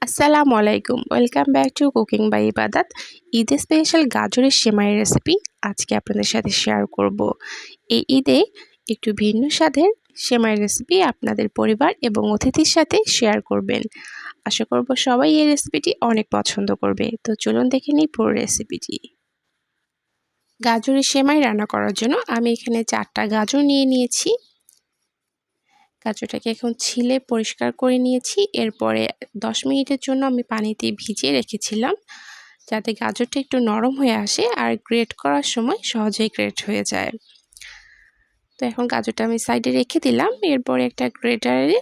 আসসালামু আলাইকুম, welcome back to cooking by Ibadat. ঈদে স্পেশাল গাজরের সেমাইয়ের রেসিপি আজকে আপনাদের সাথে শেয়ার করব। এই ঈদে একটু ভিন্ন স্বাদের সেমাইয়ের রেসিপি আপনাদের পরিবার এবং অতিথির সাথে শেয়ার করবেন। আশা করব সবাই এই রেসিপিটি অনেক পছন্দ করবে। তো চলুন দেখে নিই পুরো রেসিপিটি। গাজরের সেমাই রান্না করার জন্য আমি এখানে 4টা গাজর নিয়ে নিয়েছি। গাজরটাকে এখন ছিলে পরিষ্কার করে নিয়েছি। এরপরে 10 মিনিটের জন্য আমি পানিতে ভিজিয়ে রেখেছিলাম, যাতে গাজরটা একটু নরম হয়ে আসে আর গ্রেট করার সময় সহজেই গ্রেট হয়ে যায়। তো এখন গাজরটা আমি সাইডে রেখে দিলাম। এরপরে একটা গ্রেটারে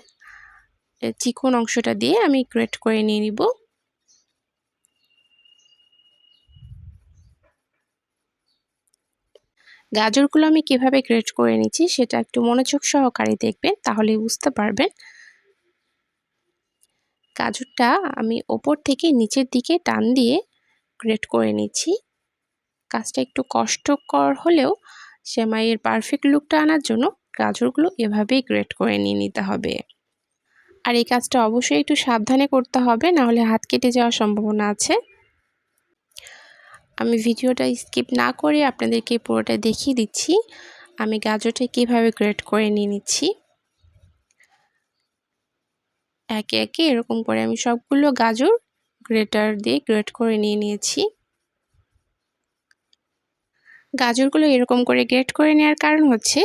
চিকন অংশটা দিয়ে আমি গ্রেট করে নিয়ে নিব। গাজরগুলো আমি কিভাবে গ্রেট করে নিচ্ছি সেটা একটু মনোযোগ সহকারে দেখবেন, তাহলে বুঝতে পারবেন। গাজরটা আমি ওপর থেকে নিচের দিকে টান দিয়ে গ্রেট করে নিচ্ছি। কাজটা একটু কষ্টকর হলেও সেমাইয়ের পারফেক্ট লুকটা আনার জন্য গাজরগুলো এভাবেই গ্রেট করে নিয়ে নিতে হবে। আর এই কাজটা অবশ্যই একটু সাবধানে করতে হবে, না হলে হাত কেটে যাওয়ার সম্ভাবনা আছে। আমি ভিডিওটা স্কিপ না করে আপনাদেরকে পুরোটা দেখিয়ে দিচ্ছি আমি গাজরটা কিভাবে গ্রেট করে নিয়ে নিচ্ছি। একে একে এরকম করে আমি সবগুলো গাজর গ্রেটার দিয়ে গ্রেট করে নিয়ে নিয়েছি। গাজরগুলো এরকম করে গ্রেট করে নেওয়ার কারণ হচ্ছে,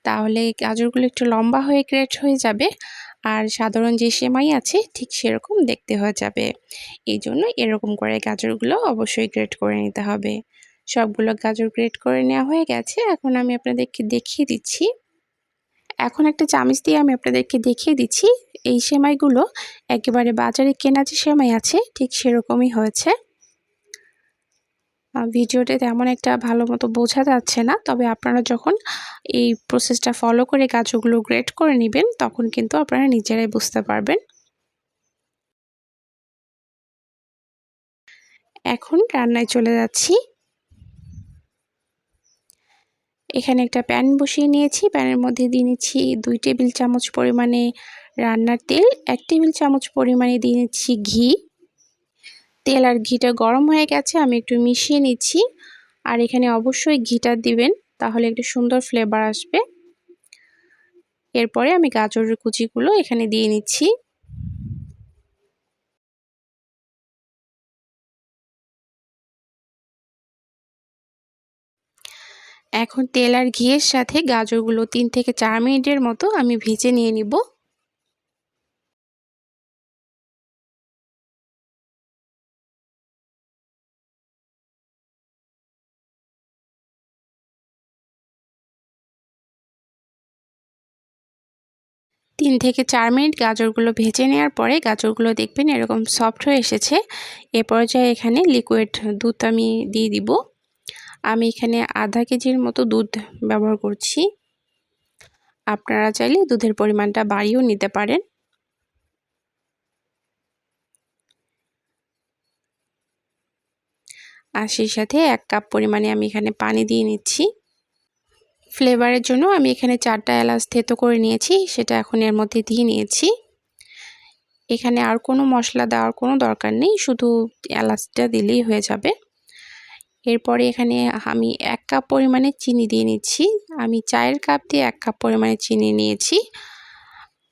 তাহলে গাজরগুলো একটু লম্বা হয়ে গ্রেট হয়ে যাবে আর সাধারণ যে সেমাই আছে ঠিক সেরকম দেখতে হয়ে যাবে। এই জন্য এরকম করে গাজরগুলো অবশ্যই গ্রেট করে নিতে হবে। সবগুলো গাজর গ্রেট করে নেওয়া হয়ে গেছে। এখন আমি আপনাদেরকে দেখিয়ে দিচ্ছি। এখন একটা চামচ দিয়ে আমি আপনাদেরকে দেখিয়ে দিচ্ছি এই সেমাইগুলো একেবারে বাজারে কেনা যে সেমাই আছে ঠিক সেরকমই হয়েছে। ভিডিওতে তেমন একটা ভালো মতো বোঝা যাচ্ছে না, তবে আপনারা যখন এই প্রসেসটা ফলো করে গাজরগুলো গ্রেট করে নেবেন তখন কিন্তু আপনারা নিজেরাই বুঝতে পারবেন। এখন রান্নায় চলে যাচ্ছি। এখানে একটা প্যান বসিয়ে নিয়েছি। প্যানের মধ্যে দিয়ে নিচ্ছি 2 টেবিল চামচ পরিমাণে রান্নার তেল, 1 টেবিল চামচ পরিমাণে দিয়ে নিচ্ছি ঘি। তেল আর ঘিটা গরম হয়ে গেছে, আমি একটু মিশিয়ে নিচ্ছি। আর এখানে অবশ্যই ঘিটা দিবেন, তাহলে একটু সুন্দর ফ্লেভার আসবে। এরপরে আমি গাজরের কুচিগুলো এখানে দিয়ে নিচ্ছি। এখন তেল আর ঘিয়ের সাথে গাজরগুলো 3 থেকে 4 মিনিটের মতো আমি ভেজে নিয়ে নিব। তিন থেকে 4 মিনিট গাজরগুলো ভেজে নেওয়ার পরে গাজরগুলো দেখবেন এরকম সফট হয়ে এসেছে। এ পর্যায়ে এখানে লিকুইড দুধ আমি দিয়ে দিব। আমি এখানে আধা কেজির মতো দুধ ব্যবহার করছি। আপনারা চাইলে দুধের পরিমাণটা বাড়িয়েও নিতে পারেন। আর সেই সাথে 1 কাপ পরিমাণে আমি এখানে পানি দিয়ে নিচ্ছি। ফ্লেভারের জন্য আমি এখানে 4টা এলাচ থেতো করে নিয়েছি, সেটা এখন এর মধ্যে দিয়ে নিয়েছি। এখানে আর কোনো মশলা দেওয়ার কোনো দরকার নেই, শুধু এলাচটা দিলেই হয়ে যাবে। এরপরে এখানে আমি 1 কাপ পরিমাণে চিনি দিয়ে নিচ্ছি। আমি চায়ের কাপ দিয়ে 1 কাপ পরিমাণে চিনি নিয়েছি।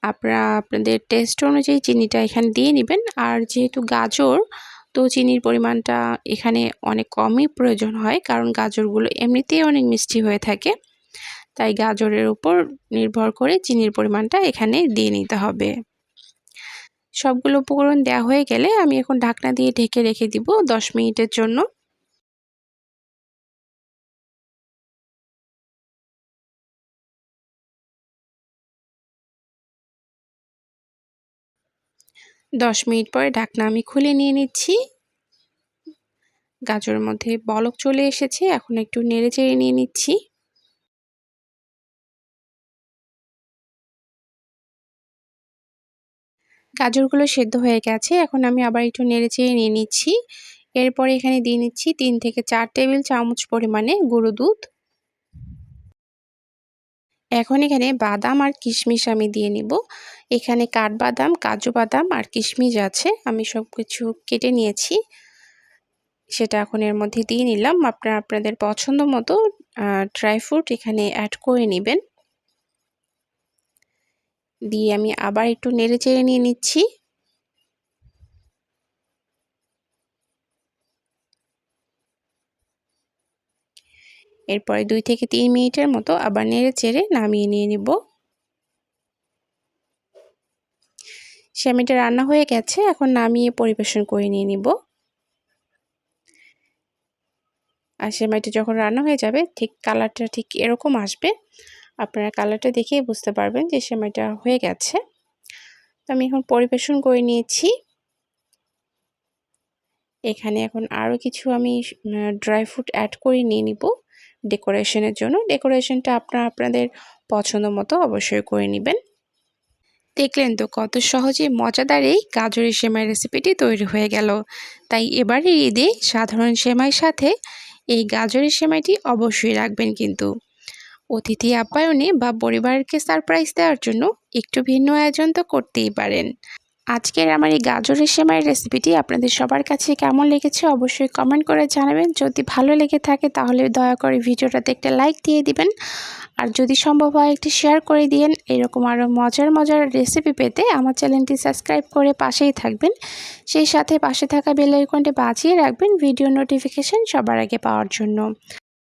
আপনারা আপনাদের টেস্ট অনুযায়ী চিনিটা এখানে দিয়ে নেবেন। আর যেহেতু গাজর, তো চিনির পরিমাণটা এখানে অনেক কমই প্রয়োজন হয়, কারণ গাজরগুলো এমনিতেই অনেক মিষ্টি হয়ে থাকে। তাই গাজরের উপর নির্ভর করে চিনির পরিমাণটা এখানে দিয়ে নিতে হবে। সবগুলো উপকরণ দেওয়া হয়ে গেলে আমি এখন ঢাকনা দিয়ে ঢেকে রেখে দিব 10 মিনিটের জন্য। 10 মিনিট পরে ঢাকনা আমি খুলে নিয়ে নিচ্ছি। গাজরের মধ্যে বলক চলে এসেছে, এখন একটু নেড়ে চেড়ে নিয়ে নিচ্ছি। গাজরগুলো সেদ্ধ হয়ে গেছে, এখন আমি আবার একটু নেড়ে চেড়ে নিয়ে নিচ্ছি। এরপরে এখানে দিয়ে নিচ্ছি 3 থেকে 4 টেবিল চামচ পরিমাণে গুঁড়ো দুধ। এখন এখানে বাদাম আর কিশমিশ আমি দিয়ে নিব। এখানে কাঠবাদাম, কাজু বাদাম আর কিশমিশ আছে, আমি সব কিছু কেটে নিয়েছি। সেটা এখন এর মধ্যে দিয়ে নিলাম। আপনারা আপনাদের পছন্দ মতো ড্রাই ফ্রুট এখানে অ্যাড করে নেবেন। দিয়ে আমি আবার একটু নেড়ে চেড়ে নিয়ে নিচ্ছি। এরপরে 2 থেকে 3 মিনিটের মতো আবার নেড়ে চেড়ে নামিয়ে নিয়ে নিব। সেমাইটা রান্না হয়ে গেছে, এখন নামিয়ে পরিবেশন করে নিয়ে নিব। আর সেমাইটা যখন রান্না হয়ে যাবে ঠিক কালারটা ঠিক এরকম আসবে। আপনারা কালারটা দেখেই বুঝতে পারবেন যে সেমাইটা হয়ে গেছে। তো আমি এখন পরিবেশন করে নিয়েছি। এখানে এখন আরও কিছু আমি ড্রাই ফ্রুট অ্যাড করে নিয়ে নিব ডেকোরেশনের জন্য। ডেকোরেশনটা আপনারা আপনাদের পছন্দ মতো অবশ্যই করে নেবেন। দেখলেন তো কত সহজে মজাদার এই গাজরের সেমাই রেসিপিটি তৈরি হয়ে গেল। তাই এবারের ঈদে সাধারণ সেমাইয়ের সাথে এই গাজরের সেমাইটি অবশ্যই রাখবেন কিন্তু। অতিথি আপ্যায়নে বা পরিবারকে সারপ্রাইজ দেওয়ার জন্য একটু ভিন্ন আয়োজন তো করতেই পারেন। আজকের আমার এই গাজরের সেমাইয়ের রেসিপিটি আপনাদের সবার কাছে কেমন লেগেছে অবশ্যই কমেন্ট করে জানাবেন। যদি ভালো লেগে থাকে তাহলে দয়া করে ভিডিওটাতে একটা লাইক দিয়ে দিবেন। আর যদি সম্ভব হয় একটি শেয়ার করে দিয়েন। এরকম আরও মজার মজার রেসিপি পেতে আমার চ্যানেলটি সাবস্ক্রাইব করে পাশেই থাকবেন। সেই সাথে পাশে থাকা বেল আইকনটি বাজিয়ে রাখবেন ভিডিও নোটিফিকেশন সবার আগে পাওয়ার জন্য।